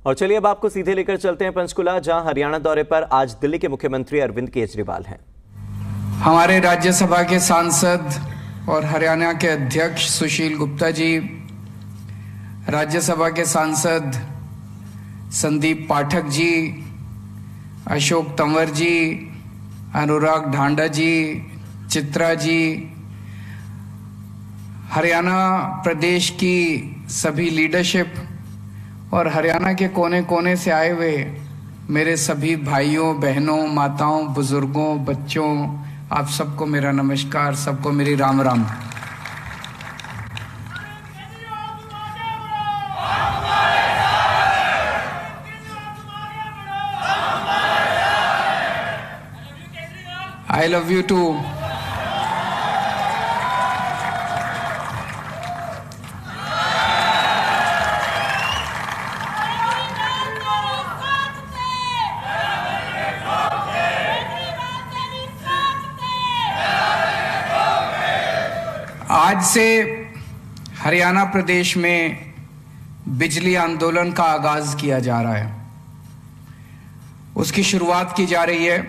और चलिए अब आपको सीधे लेकर चलते हैं पंचकुला, जहां हरियाणा दौरे पर आज दिल्ली के मुख्यमंत्री अरविंद केजरीवाल हैं। हमारे राज्यसभा के सांसद और हरियाणा के अध्यक्ष सुशील गुप्ता जी, राज्यसभा के सांसद संदीप पाठक जी, अशोक तंवर जी, अनुराग ढांडा जी, चित्रा जी, हरियाणा प्रदेश की सभी लीडरशिप और हरियाणा के कोने कोने से आए हुए मेरे सभी भाइयों बहनों, माताओं, बुजुर्गों, बच्चों, आप सबको मेरा नमस्कार, सबको मेरी Ram Ram. I love you too. आज से हरियाणा प्रदेश में बिजली आंदोलन का आगाज किया जा रहा है, उसकी शुरुआत की जा रही है।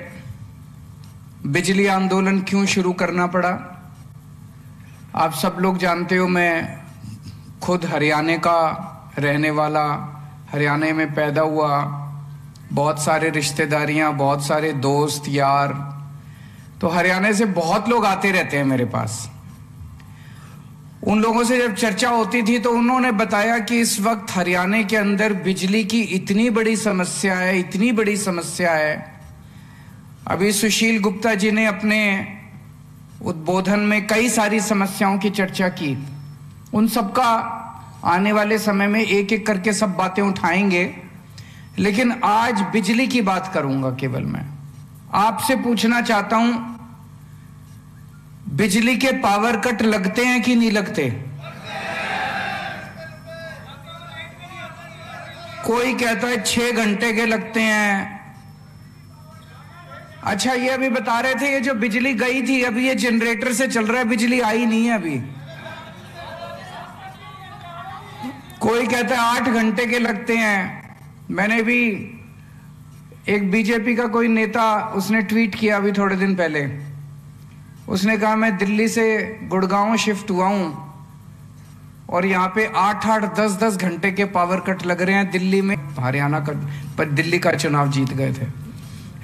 बिजली आंदोलन क्यों शुरू करना पड़ा, आप सब लोग जानते हो। मैं खुद हरियाणा का रहने वाला, हरियाणा में पैदा हुआ, बहुत सारे रिश्तेदारियां, बहुत सारे दोस्त यार, तो हरियाणा से बहुत लोग आते रहते हैं मेरे पास। उन लोगों से जब चर्चा होती थी तो उन्होंने बताया कि इस वक्त हरियाणा के अंदर बिजली की इतनी बड़ी समस्या है, इतनी बड़ी समस्या है। अभी सुशील गुप्ता जी ने अपने उद्बोधन में कई सारी समस्याओं की चर्चा की, उन सबका आने वाले समय में एक एक करके सब बातें उठाएंगे, लेकिन आज बिजली की बात करूंगा केवल। मैं आपसे पूछना चाहता हूं, बिजली के पावर कट लगते हैं कि नहीं लगते? कोई कहता है 6 घंटे के लगते हैं। अच्छा, ये अभी बता रहे थे ये जो बिजली गई थी अभी ये जनरेटर से चल रहा है, बिजली आई नहीं है अभी। कोई कहता है 8 घंटे के लगते हैं। मैंने भी एक बीजेपी का कोई नेता, उसने ट्वीट किया अभी थोड़े दिन पहले, उसने कहा मैं दिल्ली से गुड़गांव शिफ्ट हुआ हूं और यहाँ पे 8-8, 10-10 घंटे के पावर कट लग रहे हैं दिल्ली में। हरियाणा का पर दिल्ली का चुनाव जीत गए थे।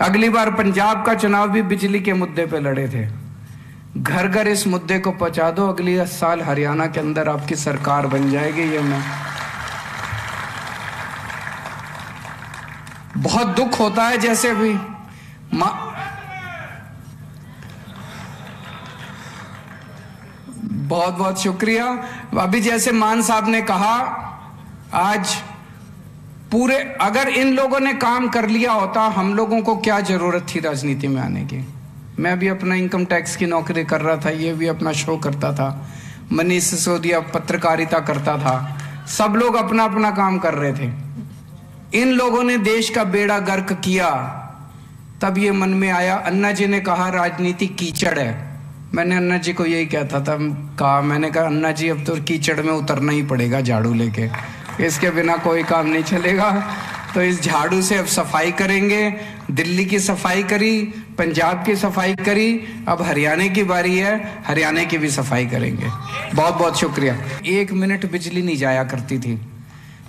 अगली बार पंजाब का चुनाव भी बिजली के मुद्दे पे लड़े थे। घर घर इस मुद्दे को पहुंचा दो, अगली साल हरियाणा के अंदर आपकी सरकार बन जाएगी। ये मैं बहुत दुख होता है, जैसे अभी बहुत बहुत शुक्रिया। अभी जैसे मान साहब ने कहा, आज पूरे अगर इन लोगों ने काम कर लिया होता, हम लोगों को क्या जरूरत थी राजनीति में आने की। मैं भी अपना इनकम टैक्स की नौकरी कर रहा था, ये भी अपना शो करता था, मनीष सिसोदिया पत्रकारिता करता था, सब लोग अपना अपना काम कर रहे थे। इन लोगों ने देश का बेड़ा गर्क किया, तब ये मन में आया। अन्ना जी ने कहा राजनीति कीचड़ है। मैंने अन्ना जी को यही कहता था, मैंने कहा अन्ना जी अब तो कीचड़ में उतरना ही पड़ेगा झाड़ू लेके, इसके बिना कोई काम नहीं चलेगा। तो इस झाड़ू से अब सफाई करेंगे। दिल्ली की सफाई करी, पंजाब की सफाई करी, अब हरियाणा की बारी है, हरियाणा की भी सफाई करेंगे। बहुत बहुत शुक्रिया। 1 मिनट बिजली नहीं जाया करती थी,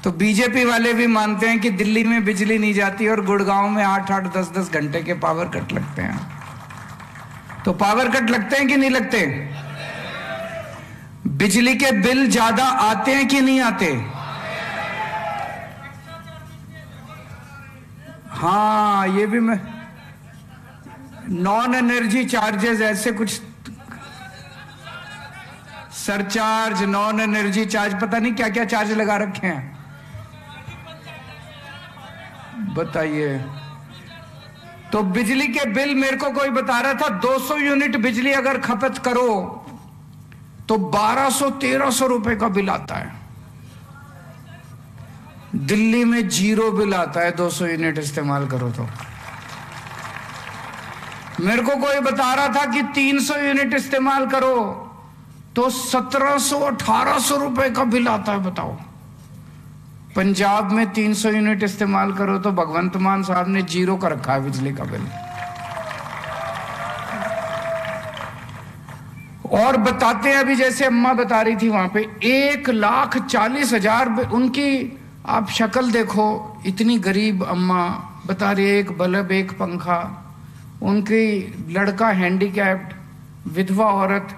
तो बीजेपी वाले भी मानते हैं कि दिल्ली में बिजली नहीं जाती और गुड़गांव में 8-8, 10-10 घंटे के पावर कट लगते हैं। तो पावर कट लगते हैं कि नहीं लगते? बिजली के बिल ज्यादा आते हैं कि नहीं आते? हाँ, ये भी मैं नॉन एनर्जी चार्जेस, ऐसे कुछ सरचार्ज, नॉन एनर्जी चार्ज, पता नहीं क्या क्या चार्ज लगा रखे हैं। बताइए। तो बिजली के बिल मेरे को कोई बता रहा था 200 यूनिट बिजली अगर खपत करो तो 1200-1300 रुपए का बिल आता है। दिल्ली में 0 बिल आता है 200 यूनिट इस्तेमाल करो तो। मेरे को कोई बता रहा था कि 300 यूनिट इस्तेमाल करो तो 1700-1800 रुपए का बिल आता है। बताओ, पंजाब में 300 यूनिट इस्तेमाल करो तो भगवंत मान साहब ने 0 का रखा है बिजली का बिल। और बताते हैं, अभी जैसे अम्मा बता रही थी वहां पे 1,40,000 उनकी, आप शक्ल देखो, इतनी गरीब अम्मा बता रही है, एक बल्ब एक पंखा, उनकी लड़का हैंडीकैप्ड, विधवा औरत,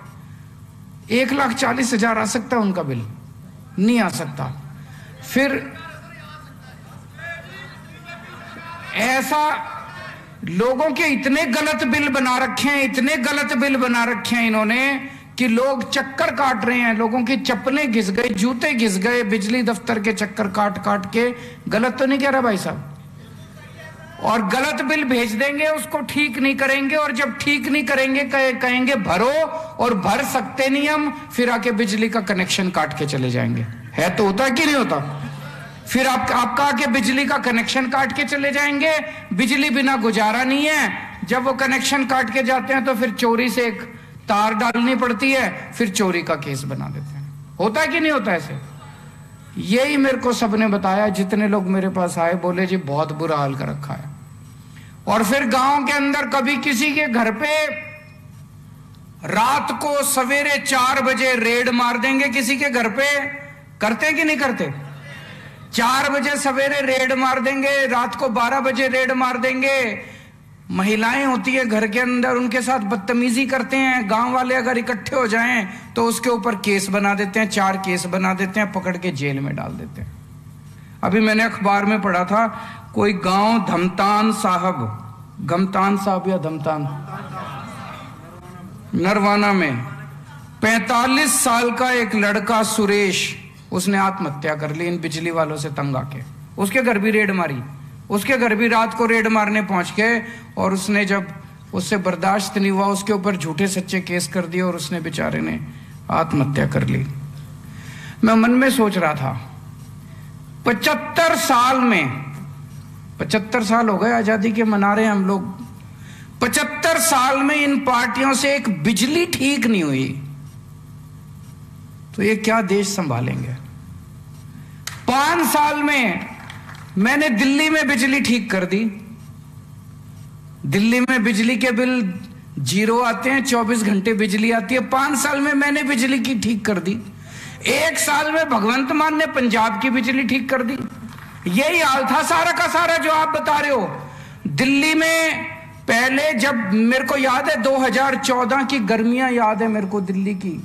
1,40,000 आ सकता है उनका बिल? नहीं आ सकता। फिर ऐसा लोगों के इतने गलत बिल बना रखे हैं, इतने गलत बिल बना रखे हैं इन्होंने कि लोग चक्कर काट रहे हैं, लोगों की चप्पलें घिस गई, जूते घिस गए, बिजली दफ्तर के चक्कर काट काट के। गलत तो नहीं कह रहा भाई साहब? और गलत बिल भेज देंगे, उसको ठीक नहीं करेंगे, और जब ठीक नहीं करेंगे कहेंगे भरो, और भर सकते नहीं हम, फिर आके बिजली का कनेक्शन काट के चले जाएंगे। है तो होता कि नहीं होता? फिर आपका आके बिजली का कनेक्शन काट के चले जाएंगे, बिजली बिना गुजारा नहीं है। जब वो कनेक्शन काट के जाते हैं तो फिर चोरी से एक तार डालनी पड़ती है, फिर चोरी का केस बना देते हैं। होता है कि नहीं होता ऐसे? यही मेरे को सबने बताया, जितने लोग मेरे पास आए बोले जी बहुत बुरा हाल कर रखा है। और फिर गांव के अंदर कभी किसी के घर पे रात को सवेरे 4 बजे रेड मार देंगे, किसी के घर पे। करते कि नहीं करते? 4 बजे सवेरे रेड मार देंगे, रात को 12 बजे रेड मार देंगे। महिलाएं होती है घर के अंदर, उनके साथ बदतमीजी करते हैं। गांव वाले अगर इकट्ठे हो जाएं तो उसके ऊपर केस बना देते हैं, 4 केस बना देते हैं, पकड़ के जेल में डाल देते हैं। अभी मैंने अखबार में पढ़ा था, कोई गांव धमतान साहब, गमतान साहब या धमतान, नरवाना में 45 साल का एक लड़का सुरेश, उसने आत्महत्या कर ली इन बिजली वालों से तंग आके। उसके घर भी रेड मारी, उसके घर भी रात को रेड मारने पहुंच गए, और उसने जब उससे बर्दाश्त नहीं हुआ उसके ऊपर झूठे सच्चे केस कर दिए, और उसने बेचारे ने आत्महत्या कर ली। मैं मन में सोच रहा था, 75 साल में, 75 साल हो गए आजादी के मना रहे हैं हम लोग, 75 साल में इन पार्टियों से एक बिजली ठीक नहीं हुई, तो ये क्या देश संभालेंगे? 5 साल में मैंने दिल्ली में बिजली ठीक कर दी। दिल्ली में बिजली के बिल 0 आते हैं, 24 घंटे बिजली आती है। 5 साल में मैंने बिजली की ठीक कर दी। 1 साल में भगवंत मान ने पंजाब की बिजली ठीक कर दी। यही हाल था सारा का सारा जो आप बता रहे हो। दिल्ली में पहले, जब मेरे को याद है 2014 की गर्मियां याद है मेरे को दिल्ली की,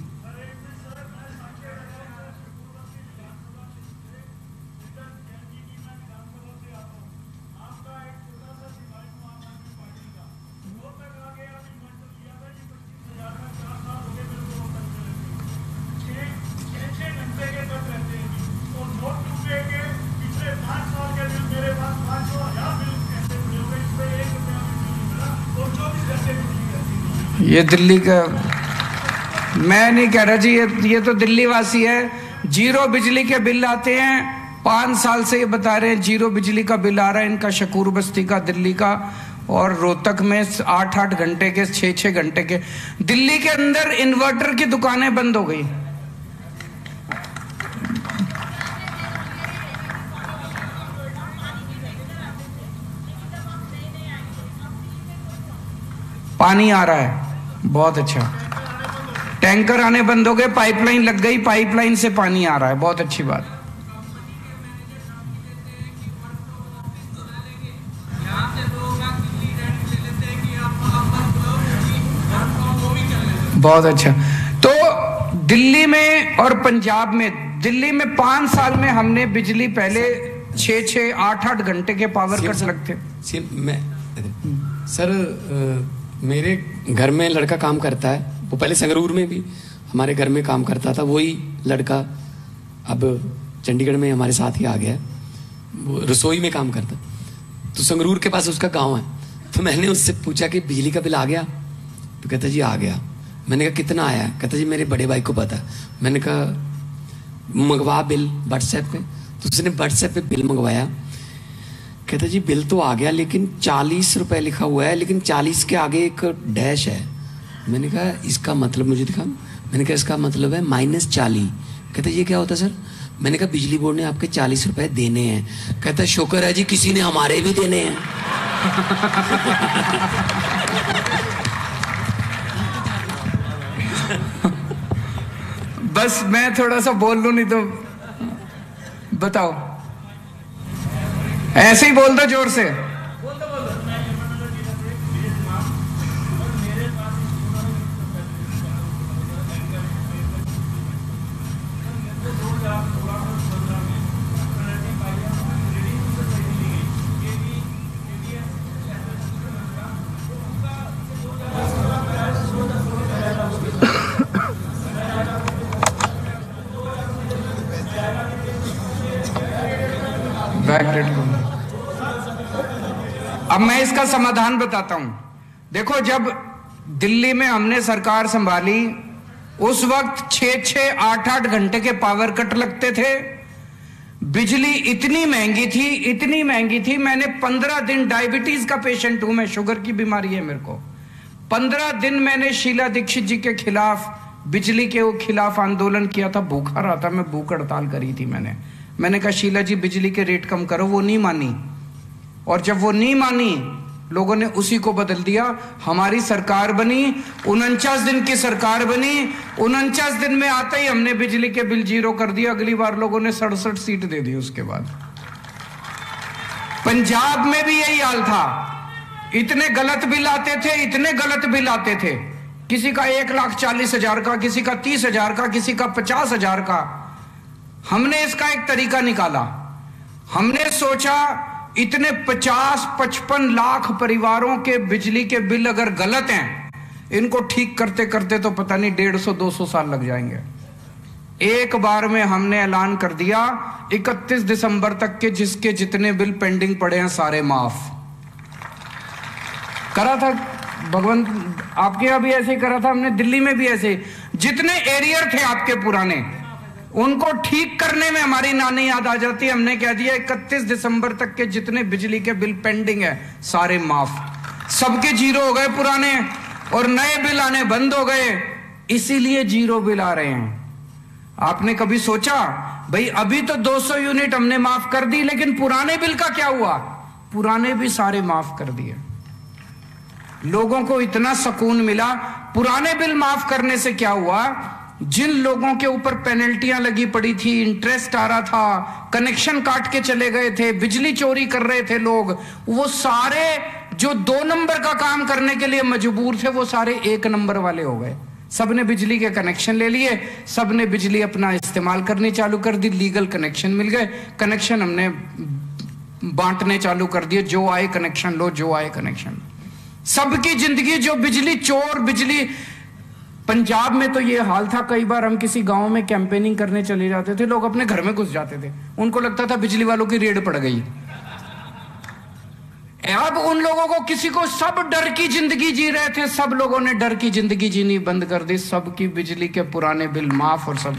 ये दिल्ली का, मैं नहीं कह रहा जी, ये तो दिल्ली वासी है। 0 बिजली के बिल आते हैं, 5 साल से ये बता रहे हैं 0 बिजली का बिल आ रहा है इनका, शकूर बस्ती का, दिल्ली का। और रोहतक में 8-8 घंटे के, 6-6 घंटे के। दिल्ली के अंदर इन्वर्टर की दुकानें बंद हो गई। पानी आ रहा है, बहुत अच्छा। टैंकर आने बंद हो गए, पाइपलाइन लग गई, पाइपलाइन से पानी आ रहा है, बहुत अच्छी बात। बहुत अच्छा। तो दिल्ली में और पंजाब में, दिल्ली में 5 साल में हमने बिजली पहले 6-6, 8-8 घंटे के पावर कट लगते। सर मेरे घर में लड़का काम करता है, वो पहले संगरूर में भी हमारे घर में काम करता था। वही लड़का अब चंडीगढ़ में हमारे साथ ही आ गया, वो रसोई में काम करता। तो संगरूर के पास उसका गांव है। तो मैंने उससे पूछा कि बिजली का बिल आ गया? तो कहता जी आ गया। मैंने कहा कितना आया? कहता जी मेरे बड़े भाई को पता है। मैंने कहा मंगवा बिल व्हाट्सएप पे। तो उसने व्हाट्सएप पे बिल मंगवाया। कहता जी बिल तो आ गया, लेकिन 40 रुपए लिखा हुआ है, लेकिन 40 के आगे एक डैश है। मैंने कहा इसका मतलब मुझे दिखा। मैंने कहा इसका मतलब है -40। कहता ये क्या होता है सर? मैंने कहा बिजली बोर्ड ने आपके 40 रुपए देने हैं। कहता शुक्र है जी किसी ने हमारे भी देने हैं। बस मैं थोड़ा सा बोल लूं, नहीं तो बताओ, ऐसे ही बोल दो जोर से। अब मैं इसका समाधान बताता हूं। देखो, जब दिल्ली में हमने सरकार संभाली उस वक्त 6-6, 8-8 घंटे के पावर कट लगते थे। बिजली इतनी महंगी थी। मैंने 15 दिन, डायबिटीज का पेशेंट हूं मैं, शुगर की बीमारी है मेरे को। 15 दिन मैंने शीला दीक्षित जी के खिलाफ, बिजली के खिलाफ आंदोलन किया था। भूखा रहा था मैं, भूख हड़ताल करी थी मैंने कहा शीला जी बिजली के रेट कम करो। वो नहीं मानी, और जब वो नहीं मानी लोगों ने उसी को बदल दिया। हमारी सरकार बनी, 49 दिन की सरकार बनी। 49 दिन में आते ही हमने बिजली के बिल 0 कर दिया। अगली बार लोगों ने 67 सीट दे दी उसके बाद। पंजाब में भी यही हाल था। इतने गलत बिल आते थे। किसी का 1,40,000 का, किसी का 30,000 का, किसी का 50,000 का। हमने इसका एक तरीका निकाला। हमने सोचा इतने 50-55 लाख परिवारों के बिजली के बिल अगर गलत हैं, इनको ठीक करते करते तो पता नहीं 150-200 साल लग जाएंगे। एक बार में हमने ऐलान कर दिया 31 दिसंबर तक के जिसके जितने बिल पेंडिंग पड़े हैं सारे माफ। करा था भगवंत, आपके यहां भी ऐसे ही करा था हमने, दिल्ली में भी ऐसे। जितने एरियर थे आपके पुराने, उनको ठीक करने में हमारी नानी याद आ जाती है। हमने कह दिया 31 दिसंबर तक के जितने बिजली के बिल पेंडिंग है सारे माफ। सबके 0 हो गए पुराने, और नए बिल आने बंद हो गए। इसीलिए 0 बिल आ रहे हैं। आपने कभी सोचा भाई अभी तो 200 यूनिट हमने माफ कर दी, लेकिन पुराने बिल का क्या हुआ? पुराने भी सारे माफ कर दिए। लोगों को इतना सुकून मिला। पुराने बिल माफ करने से क्या हुआ? जिन लोगों के ऊपर पेनल्टियां लगी पड़ी थी, इंटरेस्ट आ रहा था, कनेक्शन काट के चले गए थे, बिजली चोरी कर रहे थे लोग, वो सारे जो 2 नंबर का काम करने के लिए मजबूर थे, वो सारे 1 नंबर वाले हो गए। सबने बिजली के कनेक्शन ले लिए, सबने बिजली अपना इस्तेमाल करनी चालू कर दी, लीगल कनेक्शन मिल गए। कनेक्शन हमने बांटने चालू कर दिए, जो आए कनेक्शन लो, जो आए कनेक्शन। सबकी जिंदगी जो बिजली चोर, बिजली। पंजाब में तो ये हाल था, कई बार हम किसी गांव में कैंपेनिंग करने चले जाते थे, लोग अपने घर में घुस जाते थे, उनको लगता था बिजली वालों की रेड पड़ गई। अब उन लोगों को, किसी को, सब डर की जिंदगी जी रहे थे, सब लोगों ने डर की जिंदगी जीनी बंद कर दी। सबकी बिजली के पुराने बिल माफ, और सब।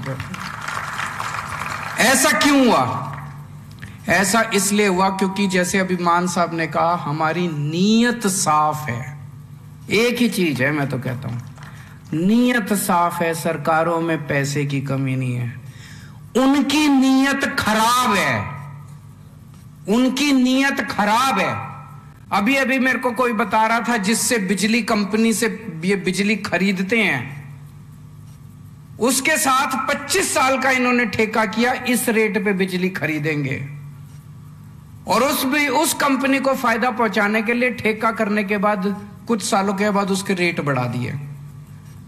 ऐसा क्यों हुआ? ऐसा इसलिए हुआ क्योंकि जैसे अभी मान साहब ने कहा, हमारी नीयत साफ है। एक ही चीज है, मैं तो कहता हूं, नीयत साफ है। सरकारों में पैसे की कमी नहीं है, उनकी नीयत खराब है। उनकी नीयत खराब है। अभी अभी मेरे को कोई बता रहा था, जिससे बिजली कंपनी से ये बिजली खरीदते हैं, उसके साथ 25 साल का इन्होंने ठेका किया, इस रेट पे बिजली खरीदेंगे, और उस कंपनी को फायदा पहुंचाने के लिए ठेका करने के बाद कुछ सालों के बाद उसके रेट बढ़ा दिए।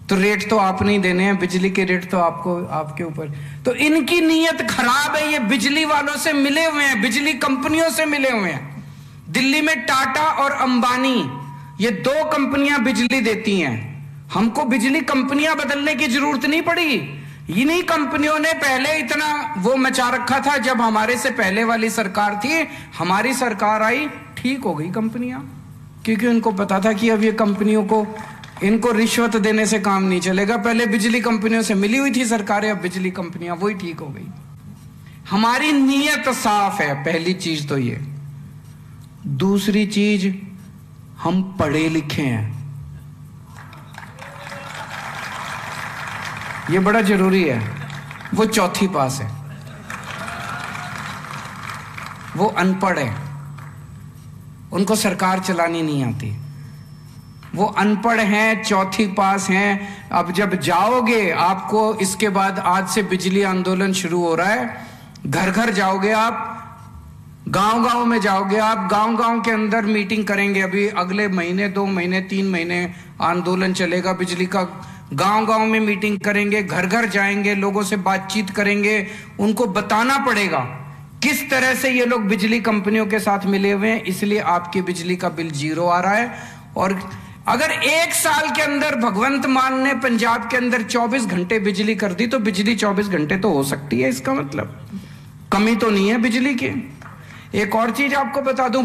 तो रेट तो आप नहीं देने हैं, बिजली के रेट तो आपको, आपके ऊपर। तो इनकी नीयत खराब है। ये बिजली वालों से मिले हुए हैं, बिजली कंपनियों से मिले हुए हैं। दिल्ली में टाटा और अंबानी, ये 2 कंपनियां बिजली देती हैं। हमको बिजली कंपनियां बदलने की जरूरत नहीं पड़ी। इन्हीं कंपनियों ने पहले इतना वो मचा रखा था। जब हमारे से पहले वाली सरकार थी, हमारी सरकार आई, ठीक हो गई कंपनियां, क्योंकि उनको पता था कि अब ये कंपनियों को, इनको रिश्वत देने से काम नहीं चलेगा। पहले बिजली कंपनियों से मिली हुई थी सरकारें, अब बिजली कंपनियां, वही ठीक हो गई। हमारी नीयत साफ है, पहली चीज तो ये। दूसरी चीज, हम पढ़े लिखे हैं, ये बड़ा जरूरी है। वो चौथी पास है। वो अनपढ़ है, उनको सरकार चलानी नहीं आती, वो अनपढ़ हैं, चौथी पास हैं। अब जब जाओगे, आपको इसके बाद आज से बिजली आंदोलन शुरू हो रहा है, घर घर जाओगे आप, गांव गांव में जाओगे आप, गांव गांव के अंदर मीटिंग करेंगे। अभी अगले महीने, 2 महीने, 3 महीने आंदोलन चलेगा बिजली का। गांव गांव में मीटिंग करेंगे, घर घर जाएंगे, लोगों से बातचीत करेंगे, उनको बताना पड़ेगा किस तरह से ये लोग बिजली कंपनियों के साथ मिले हुए हैं, इसलिए आपकी बिजली का बिल 0 आ रहा है। और अगर 1 साल के अंदर भगवंत मान ने पंजाब के अंदर 24 घंटे बिजली कर दी, तो बिजली 24 घंटे तो हो सकती है, इसका मतलब कमी तो नहीं है बिजली की। एक और चीज आपको बता दूं,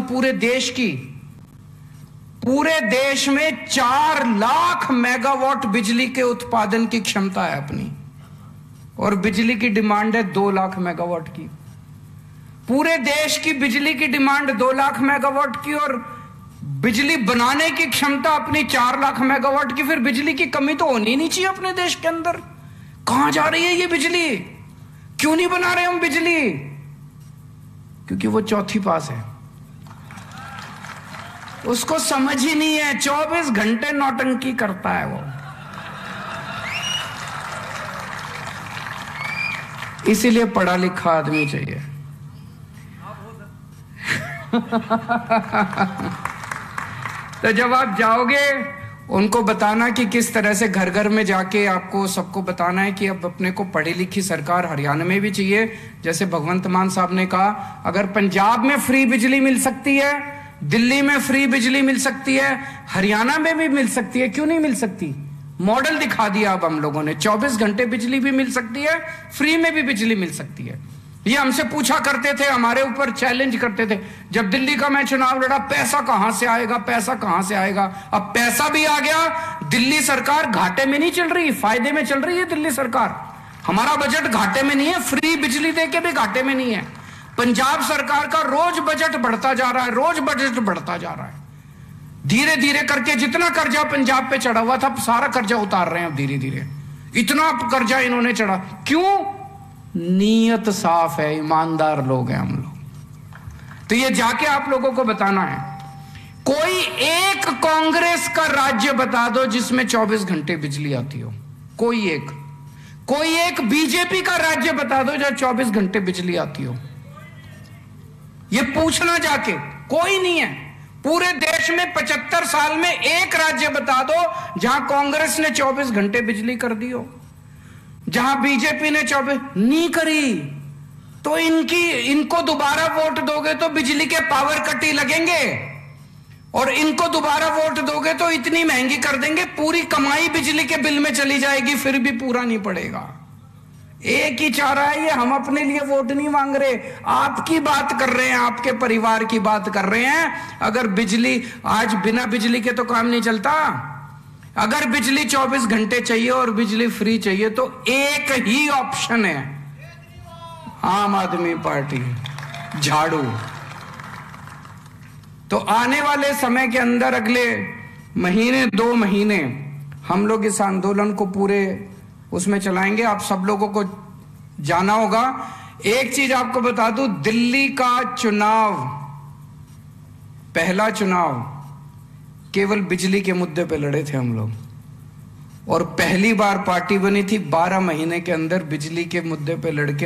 पूरे देश में 4 लाख मेगावाट बिजली के उत्पादन की क्षमता है अपनी, और बिजली की डिमांड है 2 लाख मेगावाट की। पूरे देश की बिजली की डिमांड 2 लाख मेगावाट की, और बिजली बनाने की क्षमता अपनी 4 लाख मेगावाट की। फिर बिजली की कमी तो होनी नहीं चाहिए अपने देश के अंदर। कहां जा रही है ये बिजली? क्यों नहीं बना रहे हम बिजली? क्योंकि वो चौथी पास है, उसको समझ ही नहीं है, 24 घंटे नौटंकी करता है वो। इसीलिए पढ़ा लिखा आदमी चाहिए। तो जब आप जाओगे, उनको बताना कि किस तरह से घर घर में जाके आपको सबको बताना है कि अब अपने को पढ़ी लिखी सरकार हरियाणा में भी चाहिए। जैसे भगवंत मान साहब ने कहा, अगर पंजाब में फ्री बिजली मिल सकती है, दिल्ली में फ्री बिजली मिल सकती है, हरियाणा में भी मिल सकती है, क्यों नहीं मिल सकती? मॉडल दिखा दिया अब हम लोगों ने। 24 घंटे बिजली भी मिल सकती है, फ्री में भी बिजली मिल सकती है। ये हमसे पूछा करते थे, हमारे ऊपर चैलेंज करते थे, जब दिल्ली का मैं चुनाव लड़ा, पैसा कहां से आएगा, पैसा कहां से आएगा? अब पैसा भी आ गया। दिल्ली सरकार घाटे में नहीं चल रही, फायदे में चल रही है दिल्ली सरकार। हमारा बजट घाटे में नहीं है, फ्री बिजली देके भी घाटे में नहीं है। पंजाब सरकार का रोज बजट बढ़ता जा रहा है, रोज बजट बढ़ता जा रहा है। धीरे धीरे करके जितना कर्जा पंजाब पे चढ़ा हुआ था, सारा कर्जा उतार रहे हैं अब धीरे धीरे। इतना कर्जा इन्होंने चढ़ा, क्यों? नीयत साफ है, ईमानदार लोग हैं हम लोग। तो ये जाके आप लोगों को बताना है। कोई एक कांग्रेस का राज्य बता दो जिसमें 24 घंटे बिजली आती हो। कोई एक बीजेपी का राज्य बता दो जहां 24 घंटे बिजली आती हो। ये पूछना जाके, कोई नहीं है। पूरे देश में 75 साल में एक राज्य बता दो जहां कांग्रेस ने 24 घंटे बिजली कर दी हो, जहां बीजेपी ने 24 नहीं करी। तो इनको दोबारा वोट दोगे तो बिजली के पावर कट ही लगेंगे, और इनको दोबारा वोट दोगे तो इतनी महंगी कर देंगे, पूरी कमाई बिजली के बिल में चली जाएगी, फिर भी पूरा नहीं पड़ेगा। एक ही चारा है ये, हम अपने लिए वोट नहीं मांग रहे, आपकी बात कर रहे हैं, आपके परिवार की बात कर रहे हैं। अगर बिजली, आज बिना बिजली के तो काम नहीं चलता। अगर बिजली 24 घंटे चाहिए और बिजली फ्री चाहिए तो एक ही ऑप्शन है, आम आदमी पार्टी, झाड़ू। तो आने वाले समय के अंदर, अगले महीने 2 महीने, हम लोग इस आंदोलन को पूरे उसमें चलाएंगे। आप सब लोगों को जाना होगा। एक चीज आपको बता दूं, दिल्ली का चुनाव, पहला चुनाव केवल बिजली के मुद्दे पे लड़े थे हम लोग, और पहली बार पार्टी बनी थी 12 महीने के अंदर बिजली के मुद्दे पे लड़के